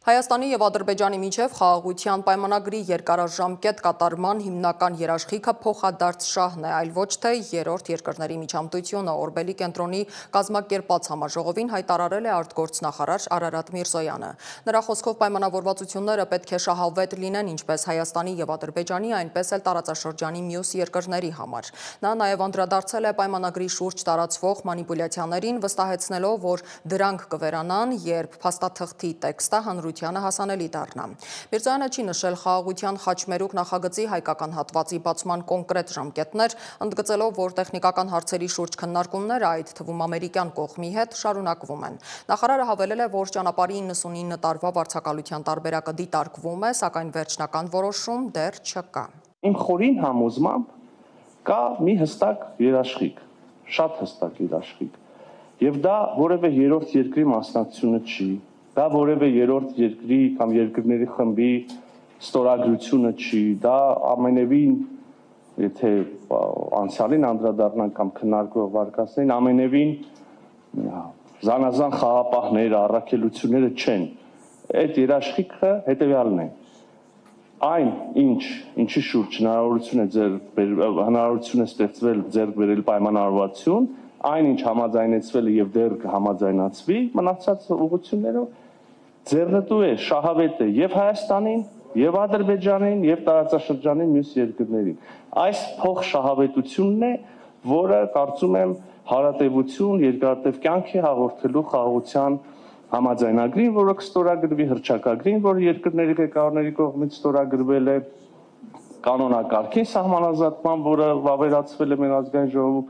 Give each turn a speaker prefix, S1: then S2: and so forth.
S1: Հայաստանի և Ադրբեջանի միջև խաղաղության պայմանագրի երկարաժամկետ կատարման հիմնական երաշխիքը փոխադարձ շահն է, այլ ոչ թե երրորդ երկրների միջամտությունը, Օրբելի կենտրոնի կազմակերպած համաժողովին հայտարարել է արտգործնախարար Արարատ Միրզոյանը։ Նրա խոսքով պայմանավորվածությունները պետք է շահավետ լինեն ինչպես Հայաստանի և Ադրբեջանի, այնպես էլ տարածաշրջանի մյուս երկրների համար։ Նա նաև անդրադարձել է պայմանագրի շուրջ տարածվող մանիպուլյացիաներին, վստահեցնելով, որ դրանք կվերանան, երբ փաստաթղթի տեքստը հանրությանը հասանելի դառնա։ Միրզոյանը չի նշել խաղաղության խաչմերուկ նախագծի հայկական հատվածի բացման կոնկրետ ժամկետներ, ընդգծելով, որ տեխնիկական հարցերի շուրջ քննարկումները, այդ թվում ամերիկյան կողմի հետ, շարունակվում են։ Նախարարը հավելել է, որ ճանապարհի 99 տարվա վարձակալության տարբերակը դիտարկվում է, սակայն վերջնական որոշում դեռ չկա։
S2: Իմ խորին համոզմամբ կա մի հստակ երաշխիք, շատ հստակ երաշխիք, եւ դա որևէ երրորդ երկրի մասնակցությունը չի, դա որևէ երրորդ երկրի կամ երկրների խմբի ստորագրությունը չի, դա ամենևին, եթե անցյալին անդրադառնանք կամ քննարկվող վարկածներին, ամենևին զանազան խաղապահները, առաքելությունները չեն։ Այդ երաշխիքը հետևյալն է. այն, ինչի շուրջ հնարավորություն է ստեղծվել ձեռք բերել պայմանավորվածություն, այն ինչ համաձայնեցվել է եւ դեռ կհամաձայնացվի, մնացած ուղղություններով ձեռնտու է, շահավետ է եւ Հայաստանին, եւ Ադրբեջանին, եւ տարածաշրջանի մյուս երկրներին։ Այս փոխշահավետությունն է, որը կարծում եմ հարատեվություն, երկարատև կյանք է հաղորդելու խաղաղության համաձայնագրին, որը կստորագրվի, հռչակագրին, որը երկրների ղեկավարների կողմից ստորագրվել է, կանոնակարգին սահմանազատման, որը վավերացվել է մեր ազգային ժողովում